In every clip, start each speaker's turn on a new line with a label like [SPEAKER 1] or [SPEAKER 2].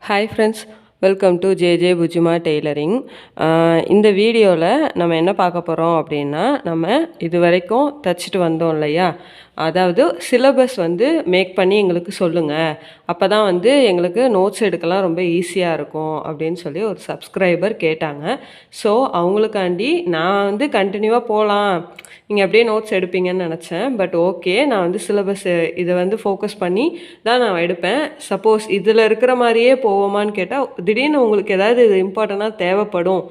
[SPEAKER 1] Hi friends, welcome to JJ Pujima tailoring. இந்த வீடியோவில் நம்ம என்ன பார்க்க போகிறோம் அப்படின்னா, நம்ம இது வரைக்கும் தைச்சிட்டு வந்தோம் இல்லையா, அதாவது சிலபஸ் வந்து மேக் பண்ணி எங்களுக்கு சொல்லுங்கள், அப்போ தான் வந்து எங்களுக்கு நோட்ஸ் எடுக்கலாம் ரொம்ப ஈஸியாக இருக்கும் அப்படின்னு சொல்லி ஒரு சப்ஸ்கிரைபர் கேட்டாங்க. ஸோ அவங்களுக்காண்டி நான் வந்து கண்டினியூவாக போகலாம், நீங்கள் அப்படியே நோட்ஸ் எடுப்பீங்கன்னு நினச்சேன். பட் ஓகே, நான் வந்து சிலபஸ் இதை வந்து ஃபோக்கஸ் பண்ணி தான் நான் எடுப்பேன். சப்போஸ் இதில் இருக்கிற மாதிரியே போவோமான்னு கேட்டால், திடீர்னு உங்களுக்கு ஏதாவது இது இம்பார்ட்டண்ட்டாக தேவைப்படும்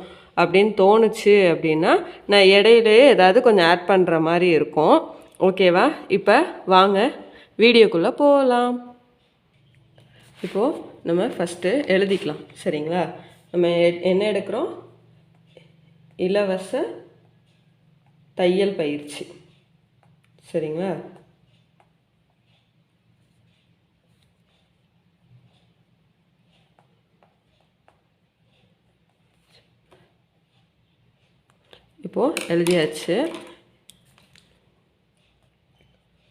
[SPEAKER 1] அப்படின்னு தோணுச்சு அப்படின்னா, நான் இடையிலேயே ஏதாவது கொஞ்சம் ஆட் பண்ணுற மாதிரி இருக்கும். ஓகேவா? இப்போ வாங்க வீடியோக்குள்ளே போகலாம். இப்போது நம்ம ஃபஸ்ட்டு எழுதிக்கலாம், சரிங்களா? நம்ம என்ன எடுக்கிறோம்? இலவச தையல் பயிற்சி, சரிங்களா? இப்போது எழுதியாச்சு.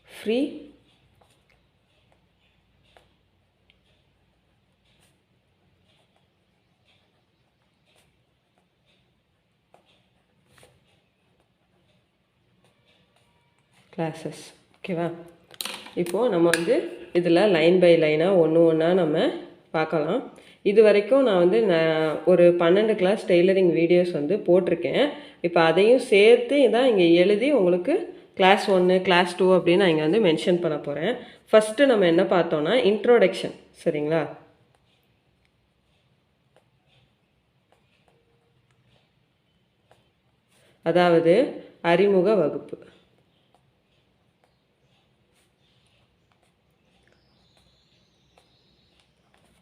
[SPEAKER 1] ஃப்ரீ கிளாஸஸ், ஓகேவா? இப்போது நம்ம வந்து இதில் லைன் பை லைனாக ஒன்று ஒன்றா நம்ம பார்க்கலாம். இது வரைக்கும் நான் வந்து ஒரு 12 கிளாஸ் டெய்லரிங் வீடியோஸ் வந்து போட்டிருக்கேன். இப்போ அதையும் சேர்த்து தான் இங்கே எழுதி உங்களுக்கு கிளாஸ் 1 கிளாஸ் 2 அப்படின்னு நான் இங்கே வந்து மென்ஷன் பண்ண போகிறேன். ஃபஸ்ட்டு நம்ம என்ன பார்த்தோன்னா இன்ட்ரோடக்ஷன், சரிங்களா? அதாவது அறிமுக வகுப்பு.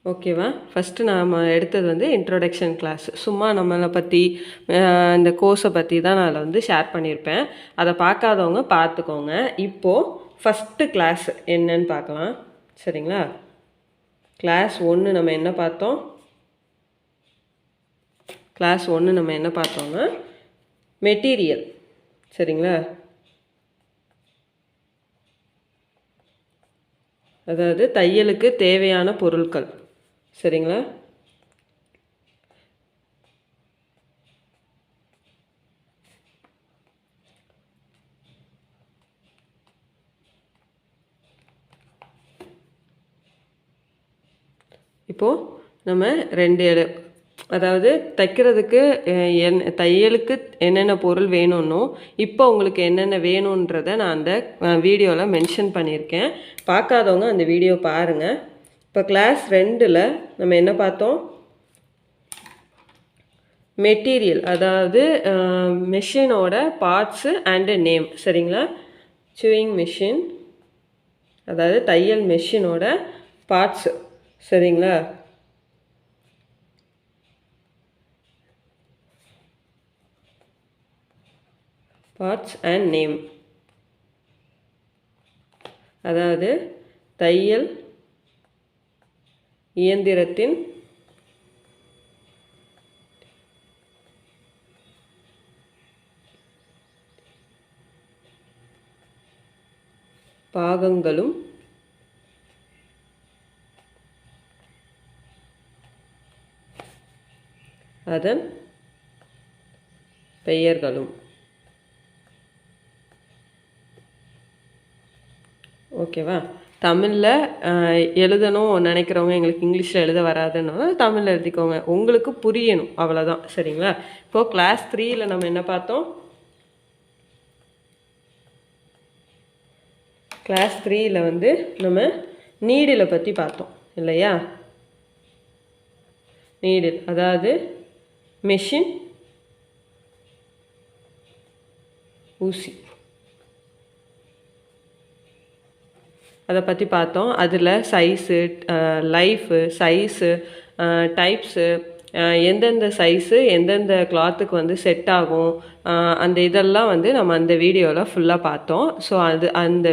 [SPEAKER 1] ஓகேவா? ஃபஸ்ட்டு நாம் எடுத்தது வந்து இன்ட்ரோடக்ஷன் கிளாஸ். சும்மா நம்மளை பற்றி இந்த கோர்ஸை பற்றி தான் நான் அதில் வந்து ஷேர் பண்ணியிருப்பேன். அதை பார்க்காதவங்க பார்த்துக்கோங்க. இப்போது ஃபஸ்ட்டு கிளாஸ் என்னன்னு பார்க்கலாம், சரிங்களா? கிளாஸ் 1 நம்ம என்ன பார்த்தோம்? கிளாஸ் 1 நம்ம என்ன பார்த்தோம்னா மெட்டீரியல், சரிங்களா? அதாவது தையலுக்கு தேவையான பொருட்கள், சரிங்களா? இப்போது நம்ம 2 அதாவது தைக்கிறதுக்கு தையலுக்கு என்னென்ன பொருள் வேணும்னோ இப்போ உங்களுக்கு என்னென்ன வேணுன்றதை நான் அந்த வீடியோவில் மென்ஷன் பண்ணியிருக்கேன். பார்க்காதவங்க அந்த வீடியோ பாருங்கள். இப்போ கிளாஸ் 2ல் நம்ம என்ன பார்த்தோம்? மெட்டீரியல், அதாவது மெஷினோட பார்ட்ஸு அண்டு நேம், சரிங்களா? சூயிங் மெஷின், அதாவது தையல் மெஷினோட பார்ட்ஸு, சரிங்களா? பார்ட்ஸ் அண்ட் நேம், அதாவது தையல் இயந்திரத்தின் பாகங்களும் அதன் பெயர்களும். ஓகேவா? தமிழில் எழுதணும் நினைக்கிறவங்க, எங்களுக்கு இங்கிலீஷில் எழுத வராதுன்னு தமிழில் எழுதிக்கோங்க, உங்களுக்கு புரியணும், அவ்வளோதான், சரிங்களா? இப்போது கிளாஸ் 3ல் நம்ம என்ன பார்த்தோம்? கிளாஸ் 3ல் வந்து நம்ம நீடிலை பற்றி பார்த்தோம் இல்லையா? நீடில், அதாவது மெஷின் ஊசி, அதை பற்றி பார்த்தோம். அதில் சைஸு, லைஃபு, சைஸு, டைப்ஸு, எந்தெந்த சைஸு எந்தெந்த கிளாத்துக்கு வந்து செட் ஆகும், அந்த இதெல்லாம் வந்து நம்ம அந்த வீடியோவில் ஃபுல்லாக பார்த்தோம். ஸோ அந்த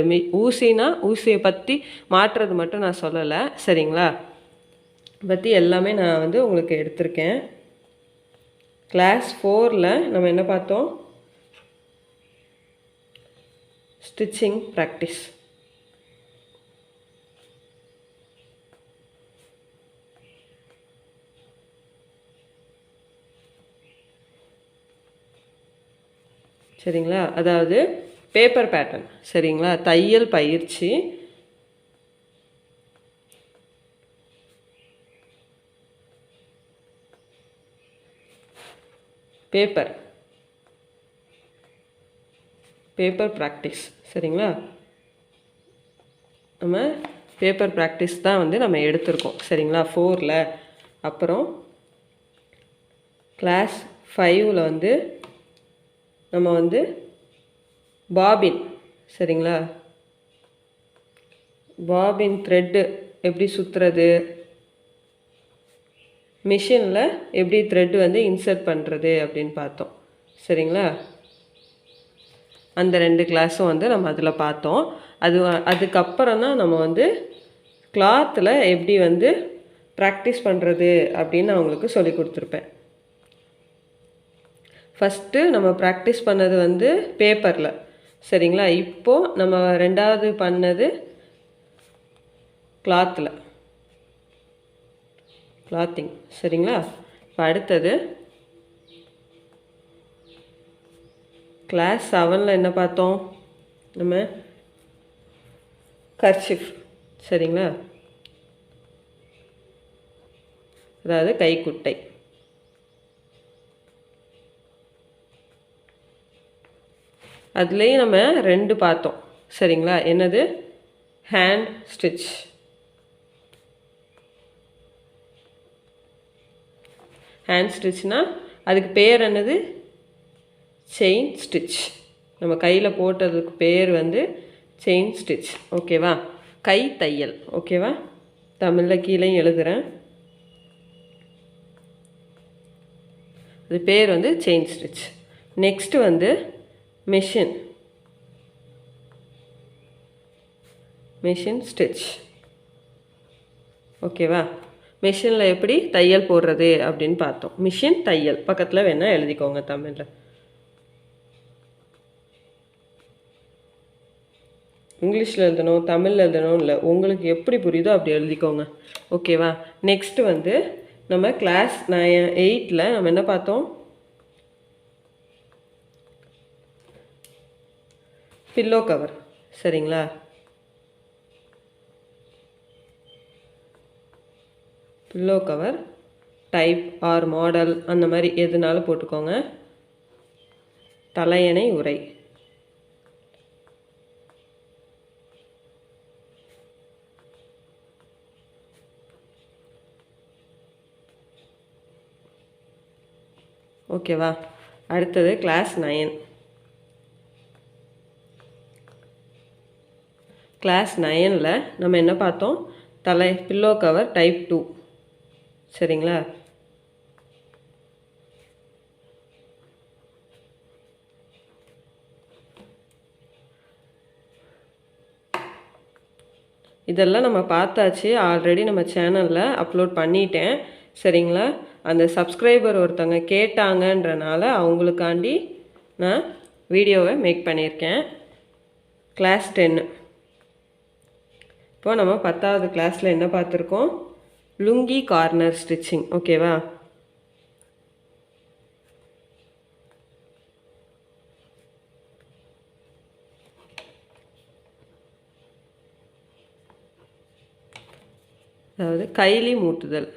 [SPEAKER 1] ஊசியை பற்றி மாற்றுறது மட்டும் நான் சொல்லலை, சரிங்களா? பற்றி எல்லாமே நான் வந்து உங்களுக்கு எடுத்திருக்கேன். கிளாஸ் 4ல் நம்ம என்ன பார்த்தோம்? Stitching practice. சரிங்களா? அதாவது பேப்பர் பேட்டர்ன். சரிங்களா? தையல் பயிற்சி. Paper practice. சரிங்களா? நம்ம பேப்பர் ப்ராக்டிஸ் தான் வந்து நம்ம எடுத்திருக்கோம். சரிங்களா? 4ல். அப்புறம் கிளாஸ் 5ல் வந்து நம்ம வந்து பாபின். சரிங்களா? பாபின் த்ரெட்டு எப்படி சுற்றுறது, மிஷினில் எப்படி த்ரெட்டு வந்து இன்சர்ட் பண்ணுறது அப்படின்னு பார்த்தோம். சரிங்களா? அந்த 2 கிளாஸும் வந்து நம்ம அதில் பார்த்தோம். அதுக்கப்புறம் தான் நம்ம வந்து கிளாத்தில் எப்படி வந்து ப்ராக்டிஸ் பண்ணுறது அப்படின்னு நான் உங்களுக்கு சொல்லி கொடுத்துருப்பேன். ஃபஸ்ட்டு நம்ம ப்ராக்டிஸ் பண்ணது வந்து பேப்பரில். சரிங்களா? இப்போது நம்ம 2வது பண்ணது கிளாத்திங். சரிங்களா? இப்போ அடுத்தது கிளாஸ் 7ல் என்ன பார்த்தோம்? நம்ம கர்ச்சிஃப். சரிங்களா? அதாவது கைக்குட்டை. அதுலேயும் நம்ம 2 பார்த்தோம். சரிங்களா? என்னது? Hand stitch. ஹேண்ட் ஸ்டிச்னால் அதுக்கு பேர் என்னது? Chain stitch. நம்ம கையில் போட்டதுக்கு பேர் வந்து செயின் ஸ்டிச். ஓகேவா? கை தையல். ஓகேவா? தமிழில் கீழே எழுதுகிறேன். அது பேர் வந்து செயின் ஸ்டிச். நெக்ஸ்ட்டு வந்து மிஷின் ஸ்டிச். ஓகேவா? மிஷினில் எப்படி தையல் போடுறது அப்படின்னு பார்த்தோம். மிஷின் தையல் பக்கத்தில் வேணால் எழுதிக்கோங்க தமிழில். இங்கிலீஷில் எழுதணும், தமிழில் எழுதணும் இல்லை, உங்களுக்கு எப்படி புரியுதோ அப்படி எழுதிக்கோங்க. ஓகேவா? நெக்ஸ்ட்டு வந்து நம்ம கிளாஸ் 8ல் நம்ம என்ன பார்த்தோம்? Pillow cover. சரிங்களா? Pillow cover type or model அந்த மாதிரி எதுனாலும் போட்டுக்கோங்க. தலையணை உரை. ஓகேவா? அடுத்தது கிளாஸ் 9. கிளாஸ் 9ல் நம்ம என்ன பார்த்தோம்? Pillow cover type 2. சரிங்களா? இதெல்லாம் நம்ம பார்த்தாச்சு. ஆல்ரெடி நம்ம சேனலில் அப்லோட் பண்ணிட்டேன். சரிங்களா? அந்த சப்ஸ்கிரைபர் ஒருத்தவங்க கேட்டாங்கன்றனால அவங்களுக்காண்டி நான் வீடியோவை மேக் பண்ணியிருக்கேன். கிளாஸ் 10. இப்போ நம்ம 10வது கிளாஸில் என்ன பார்த்துருக்கோம்? Lungi corner stitching. ஓகேவா? அதாவது கைலி மூட்டுதல்.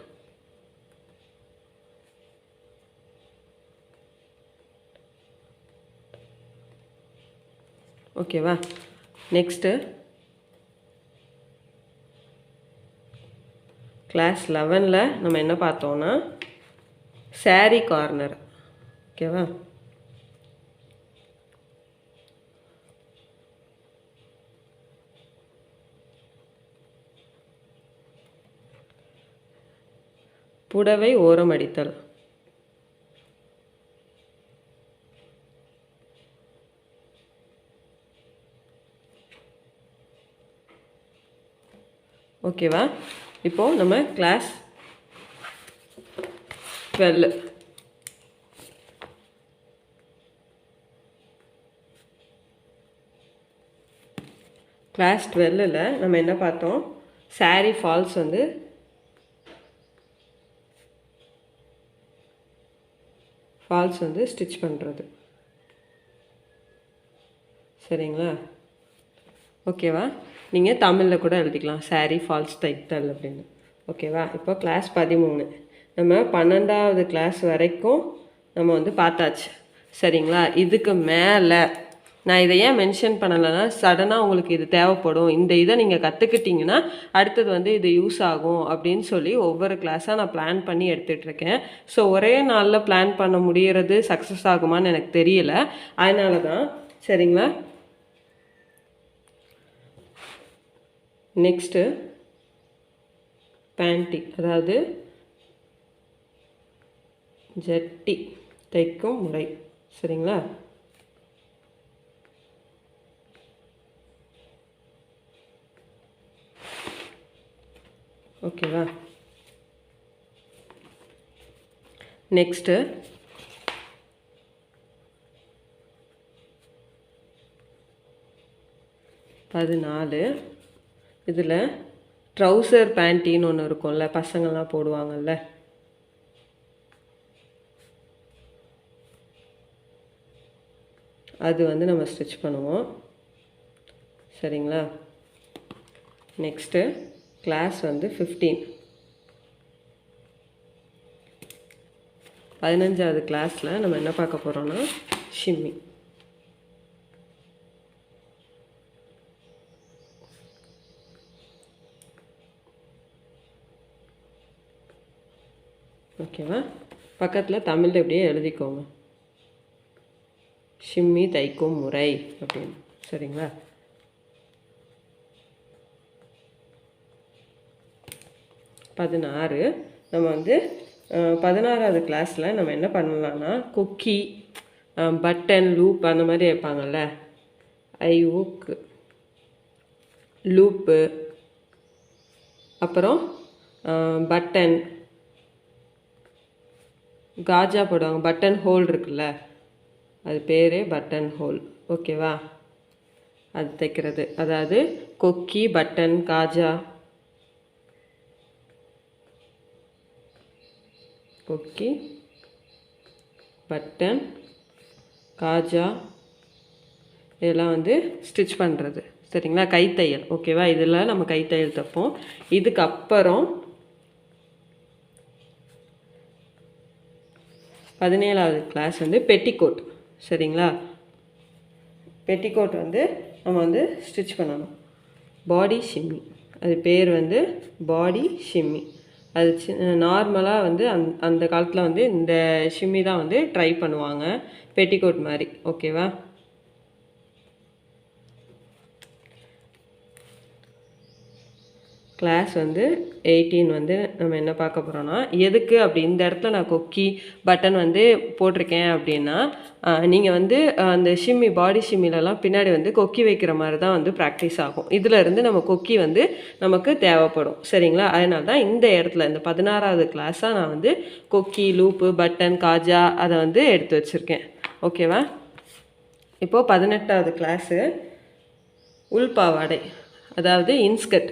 [SPEAKER 1] ஓகேவா? நெக்ஸ்ட்டு கிளாஸ் 11ல் நம்ம என்ன பார்த்தோன்னா சாரீ கார்னர். ஓகேவா? புடவை ஓரம் அடித்தல். ஓகேவா? இப்போது நம்ம கிளாஸ் 12 கிளாஸ் 12ல் நம்ம என்ன பார்த்தோம்? சாரீ ஃபால்ஸ் வந்து ஸ்டிச் பண்ணுறது. சரிங்களா? ஓகேவா? நீங்கள் தமிழில் கூட எழுதிக்கலாம், saree ஃபால்ஸ் தைத்தல் அப்படின்னு. ஓகேவா? இப்போ கிளாஸ் 13 நம்ம 12வது கிளாஸ் வரைக்கும் நம்ம வந்து பார்த்தாச்சு. சரிங்களா? இதுக்கு மேலே நான் இதை ஏன் மென்ஷன் பண்ணலைன்னா, சடனாக உங்களுக்கு இது தேவைப்படும், இந்த இதை நீங்கள் கற்றுக்கிட்டிங்கன்னா அடுத்தது வந்து இது யூஸ் ஆகும் அப்படின்னு சொல்லி ஒவ்வொரு கிளாஸாக நான் பிளான் பண்ணி எடுத்துகிட்ருக்கேன். ஸோ ஒரே நாளில் பிளான் பண்ண முடிகிறது சக்ஸஸ் ஆகுமான்னு எனக்கு தெரியல. அதனால தான். சரிங்களா? நெக்ஸ்ட்டு பேண்டி, அதாவது ஜட்டி தைக்கும் முறை. சரிங்களா? ஓகேவா? நெக்ஸ்ட்டு பதினாலு. இதில் ட்ரௌசர் பேண்டின்னு ஒன்று இருக்கும்ல, பசங்கள்லாம் போடுவாங்கல்ல, அது வந்து நம்ம ஸ்டிச் பண்ணுவோம். சரிங்களா? நெக்ஸ்ட்டு கிளாஸ் வந்து 15, 15வது கிளாஸில் நம்ம என்ன பார்க்க போகிறோன்னா ஷிம்மி. ஓகேவா? பக்கத்தில் தமிழில் எப்படியே எழுதிக்கோங்க, ஷிம்மி தைக்கும் முறை அப்படின்னு. சரிங்களா? பதினாறு. நம்ம வந்து 16வது கிளாஸில் நம்ம என்ன பண்ணலான்னா, கொக்கி, பட்டன், லூப் அந்த மாதிரி வைப்பாங்கள்ல, ஐவுக்கு லூப்பு, அப்புறம் பட்டன், காஜா போடுவாங்க, பட்டன் ஹோல் இருக்குல்ல, அது பேரே பட்டன் ஹோல். ஓகேவா? அது தைக்கிறது, அதாவது கொக்கி, பட்டன், காஜா, கொக்கி, பட்டன், காஜா, இதெல்லாம் வந்து ஸ்டிச் பண்ணுறது. சரிங்களா? கைத்தையல். ஓகேவா? இதில் நம்ம கைத்தையல் தைப்போம். இதுக்கப்புறம் 17வது கிளாஸ் வந்து பெட்டிக்கோட். சரிங்களா? பெட்டிக்கோட் வந்து நம்ம வந்து ஸ்டிச் பண்ணணும். பாடி ஷிம்மி, அது பேர் வந்து பாடி ஷிம்மி. அது நார்மலாக வந்து அந்த காலத்தில் வந்து இந்த ஷிம்மி தான் வந்து ட்ரை பண்ணுவாங்க, பெட்டிக்கோட் மாதிரி. ஓகேவா? கிளாஸ் வந்து 18 வந்து நம்ம என்ன பார்க்க போகிறோன்னா, எதுக்கு அப்படி இந்த இடத்துல நான் கொக்கி, பட்டன் வந்து போட்டிருக்கேன் அப்படின்னா, நீங்கள் வந்து அந்த ஷிம்மி, பாடி ஷிம்மிலலாம் பின்னாடி வந்து கொக்கி வைக்கிற மாதிரி தான் வந்து ப்ராக்டிஸ் ஆகும். இதில் இருந்து நம்ம கொக்கி வந்து நமக்கு தேவைப்படும். சரிங்களா? அதனால தான் இந்த இடத்துல இந்த 16வது கிளாஸாக நான் வந்து கொக்கி, லூப்பு, பட்டன், காஜா அதை வந்து எடுத்து வச்சுருக்கேன். ஓகேவா? இப்போது 18வது கிளாஸு உள்பாவாடை, அதாவது இன்ஸ்கர்ட்.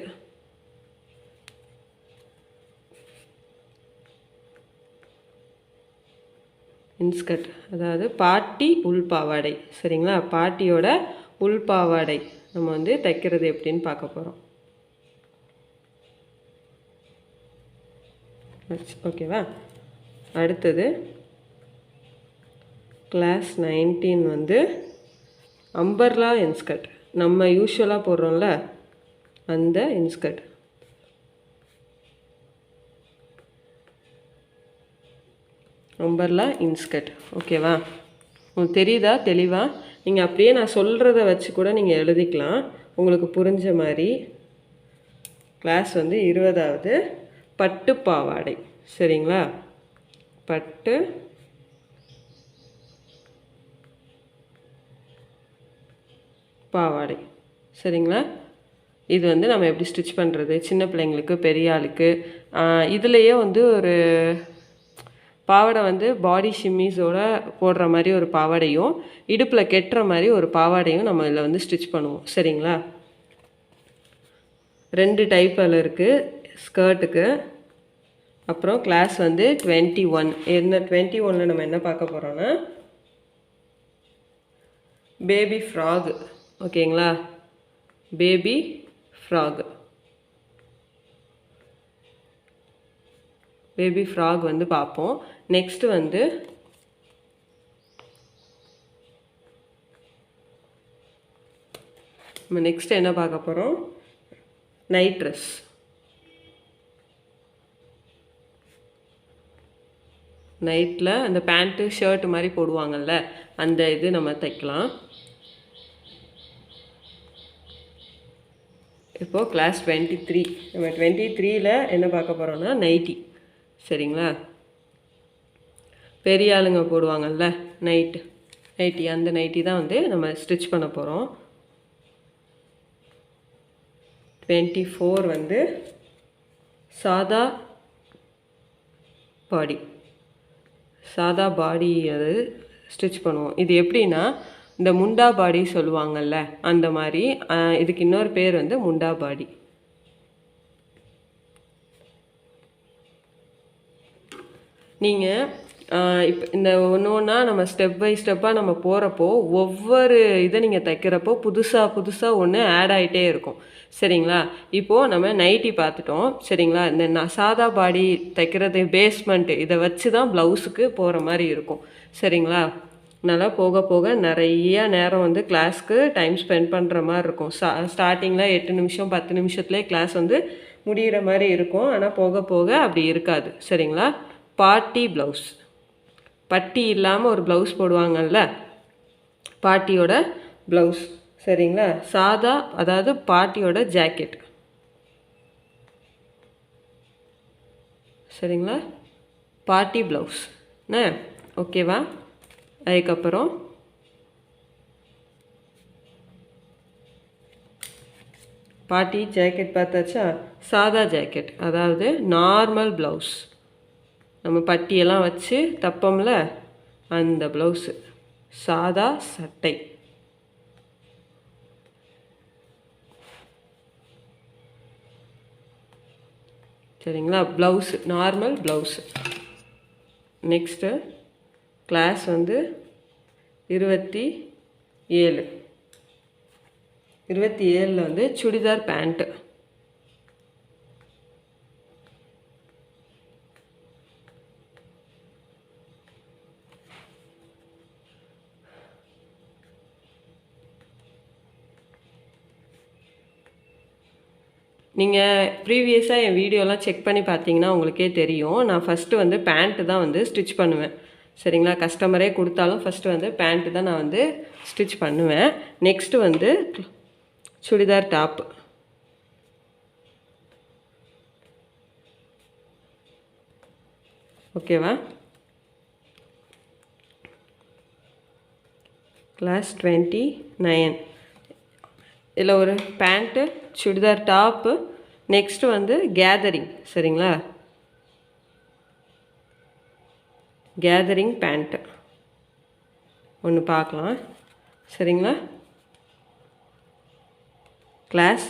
[SPEAKER 1] இன்ஸ்கர்ட், அதாவது பாட்டி உள்பாவாடை. சரிங்களா? பாட்டியோட உள்பாவாடை நம்ம வந்து தைக்கிறது எப்படின்னு பார்க்க போகிறோம். ஓகேவா? அடுத்தது கிளாஸ் 19 வந்து அம்பர்லா இன்ஸ்கர்ட், நம்ம யூஸ்வலாக போடுறோம்ல அந்த இன்ஸ்கர்ட். Umbrella inskirt. ஓகேவா? உங்களுக்கு தெரியுதா தெளிவாக? நீங்கள் அப்படியே நான் சொல்கிறத வச்சு கூட நீங்கள் எழுதிக்கலாம், உங்களுக்கு புரிஞ்ச மாதிரி. கிளாஸ் வந்து 20வது பட்டு பாவாடை. சரிங்களா? பட்டு பாவாடை. சரிங்களா? இது வந்து நம்ம எப்படி ஸ்டிச் பண்ணுறது, சின்ன பிள்ளைங்களுக்கு, பெரிய ஆளுக்கு. இதுலேயே வந்து ஒரு பாவாடை வந்து பாடி ஷிம்மிஸோட போடுற மாதிரி ஒரு பாவாடையும், இடுப்பில் கெட்டுற மாதிரி ஒரு பாவாடையும் நம்ம இதில் வந்து ஸ்டிச் பண்ணுவோம். சரிங்களா? 2 டைப்பில் இருக்குது ஸ்கர்ட்டுக்கு. அப்புறம் கிளாஸ் வந்து 21. என்ன 21ல் நம்ம என்ன பார்க்க போகிறோன்னா, பேபி ஃப்ராக். ஓகேங்களா, பேபி ஃப்ராக். பேபி ஃப்ராக் வந்து பார்ப்போம். நெக்ஸ்ட்டு வந்து நம்ம நெக்ஸ்ட் என்ன பார்க்க போகிறோம், நைட் ட்ரெஸ். நைட்டில் அந்த பேண்ட்டு ஷர்ட்டு மாதிரி போடுவாங்கள்ல, அந்த இது நம்ம தைக்கலாம். இப்போது கிளாஸ் 23 நம்ம 23ல் என்ன பார்க்க போகிறோன்னா நைட்டி. சரிங்களா, பெரிய ஆளுங்க போடுவாங்கள்ல நைட்டி, அந்த நைட்டி தான் வந்து நம்ம ஸ்டிச் பண்ண போகிறோம். 24 வந்து சாதா பாடி அது ஸ்டிச் பண்ணுவோம். இது எப்படின்னா இந்த முண்டா பாடி சொல்லுவாங்கள்ல அந்த மாதிரி, இதுக்கு இன்னொரு பேர் வந்து முண்டா பாடி. நீங்கள் இப்போ இந்த ஒன்றா நம்ம ஸ்டெப் பை ஸ்டெப்பாக நம்ம போகிறப்போ ஒவ்வொரு இதை நீங்கள் தைக்கிறப்போ புதுசாக ஒன்று ஆட் ஆகிட்டே இருக்கும். சரிங்களா, இப்போது நம்ம நைட்டி பார்த்துட்டோம். சரிங்களா, இந்த சாதா பாடி தைக்கிறது பேஸ்மெண்ட்டு இதை வச்சு தான் ப்ளவுஸுக்கு போகிற மாதிரி இருக்கும். சரிங்களா, நல்லா போக போக நிறைய நேரம் வந்து கிளாஸ்க்கு டைம் ஸ்பெண்ட் பண்ணுற மாதிரி இருக்கும். ஸ்டார்டிங்கில் 8 நிமிஷம் 10 நிமிஷத்துலேயே கிளாஸ் வந்து முடிகிற மாதிரி இருக்கும். ஆனால் போக போக அப்படி இருக்காது. சரிங்களா, பார்ட்டி ப்ளவுஸ், பட்டி இல்லாமல் ஒரு ப்ளவுஸ் போடுவாங்கல்ல, பாட்டியோட ப்ளவுஸ். சரிங்களா, சாதா அதாவது பாட்டியோட ஜாக்கெட். சரிங்களா, பார்ட்டி ப்ளவுஸ் ஓகேவா. அதுக்கப்புறம் பார்ட்டி ஜாக்கெட் பார்த்தாச்சா. சாதா ஜாக்கெட் அதாவது நார்மல் ப்ளவுஸ், நம்ம பட்டியெல்லாம் வச்சு தப்போம்ல அந்த ப்ளவுஸு, சாதா சட்டை. சரிங்களா, blouse normal blouse. Next class வந்து 27 வந்து சுடிதார் பேண்ட்டு. நீங்கள் ப்ரீவியஸாக என் வீடியோலாம் செக் பண்ணி பார்த்தீங்கன்னா உங்களுக்கே தெரியும். நான் ஃபஸ்ட்டு வந்து பேண்ட்டு தான் வந்து ஸ்டிச் பண்ணுவேன். சரிங்களா, கஸ்டமரே கொடுத்தாலும் ஃபஸ்ட்டு வந்து பேண்ட்டு தான் நான் வந்து ஸ்டிச் பண்ணுவேன். நெக்ஸ்ட்டு வந்து சுடிதார் டாப்பு. ஓகேவா, கிளாஸ் 29 இதில் ஒரு பேண்ட்டு சுடிதார் டாப்பு. நெக்ஸ்ட்டு வந்து கேதரிங். சரிங்களா, கேதரிங் பேண்ட்டு ஒன்று பார்க்கலாம். சரிங்களா, கிளாஸ்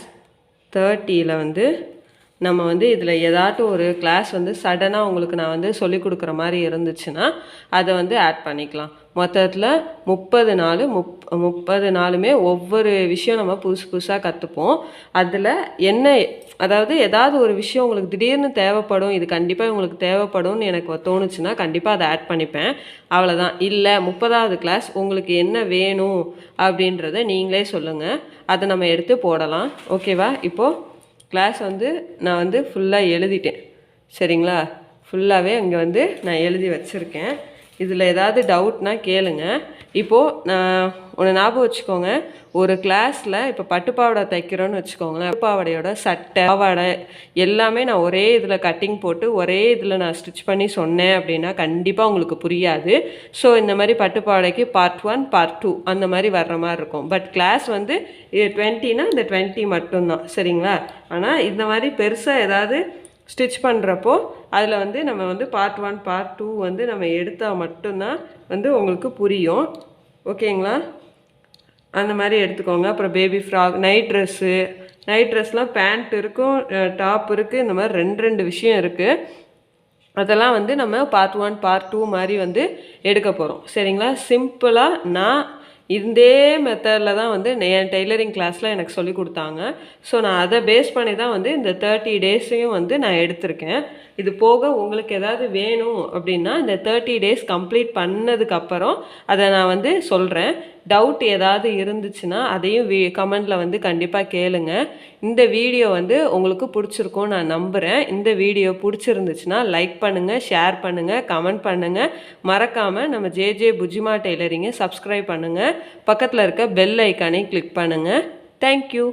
[SPEAKER 1] 30ல் வந்து நம்ம வந்து இதில் ஏதாட்டும் ஒரு கிளாஸ் வந்து சடனாக உங்களுக்கு நான் வந்து சொல்லிக் கொடுக்குற மாதிரி இருந்துச்சுன்னா அதை வந்து ஆட் பண்ணிக்கலாம். மொத்தத்தில் 30 நாளுமே ஒவ்வொரு விஷயம் நம்ம புதுசாக கற்றுப்போம். அதில் என்ன அதாவது ஏதாவது ஒரு விஷயம் உங்களுக்கு திடீர்னு தேவைப்படும், இது கண்டிப்பாக உங்களுக்கு தேவைப்படும்னு எனக்கு தோணுச்சுன்னா கண்டிப்பாக அதை ஆட் பண்ணிப்பேன். அவ்வளோதான். இல்லை 30வது கிளாஸ் உங்களுக்கு என்ன வேணும் அப்படின்றத நீங்களே சொல்லுங்கள், அதை நம்ம எடுத்து போடலாம். ஓகேவா, இப்போது கிளாஸ் வந்து நான் வந்து ஃபுல்லாக எழுதிட்டேன். சரிங்களா, ஃபுல்லாகவே இங்கே வந்து நான் எழுதி வச்சுருக்கேன். இதில் ஏதாவது டவுட்னா கேளுங்க. இப்போது நான் ஒன்று ஞாபகம் வச்சுக்கோங்க, ஒரு கிளாஸில் இப்போ பட்டுப்பாவடை தைக்கிறோன்னு வச்சுக்கோங்களேன், பட்டுப்பாவடையோட சட்டை பாவாடை எல்லாமே நான் ஒரே இதில் கட்டிங் போட்டு ஒரே இதில் நான் ஸ்டிச் பண்ணி சொன்னேன் அப்படின்னா கண்டிப்பாக உங்களுக்கு புரியாது. ஸோ இந்த மாதிரி பட்டுப்பாவடைக்கு பார்ட் 1 பார்ட் 2 அந்த மாதிரி வர்ற மாதிரி இருக்கும். பட் கிளாஸ் வந்து 20னா இந்த 20 மட்டும்தான். சரிங்களா, ஆனால் இந்த மாதிரி பெருசாக ஏதாவது ஸ்டிச் பண்ணுறப்போ அதில் வந்து நம்ம வந்து பார்ட் 1 பார்ட் 2 வந்து நம்ம எடுத்தால் மட்டும்தான் வந்து உங்களுக்கு புரியும். ஓகேங்களா, அந்த மாதிரி எடுத்துக்கோங்க. அப்புறம் பேபி ஃப்ராக், நைட் ட்ரெஸ்லாம் பேண்ட் இருக்கும், டாப் இருக்குது, இந்த மாதிரி ரெண்டு விஷயம் இருக்குது. அதெல்லாம் வந்து நம்ம பார்ட் 1 பார்ட் 2 மாதிரி வந்து எடுக்க போகிறோம். சரிங்களா, சிம்பிளாக நான் இதே மெத்தடில் தான் வந்து என் டெய்லரிங் கிளாஸில் எனக்கு சொல்லி கொடுத்தாங்க. ஸோ நான் அதை பேஸ் பண்ணி தான் வந்து இந்த 30 டேஸையும் வந்து நான் எடுத்திருக்கேன். இது போக உங்களுக்கு ஏதாவது வேணும் அப்படின்னா இந்த 30 டேஸ் கம்ப்ளீட் பண்ணதுக்கப்புறம் அதை நான் வந்து சொல்கிறேன். டவுட் ஏதாவது இருந்துச்சுன்னா அதையும் கமெண்டில் வந்து கண்டிப்பாக கேளுங்க. இந்த வீடியோ வந்து உங்களுக்கு பிடிச்சிருக்கும் நான் நம்புகிறேன். இந்த வீடியோ பிடிச்சிருந்துச்சுன்னா லைக் பண்ணுங்கள், ஷேர் பண்ணுங்கள், கமெண்ட் பண்ணுங்கள். மறக்காமல் நம்ம ஜேஜே புஜிமா டெய்லரிங்கை சப்ஸ்கிரைப் பண்ணுங்கள். பக்கத்தில் இருக்க பெல் ஐக்கானை கிளிக் பண்ணுங்கள். தேங்க்யூ.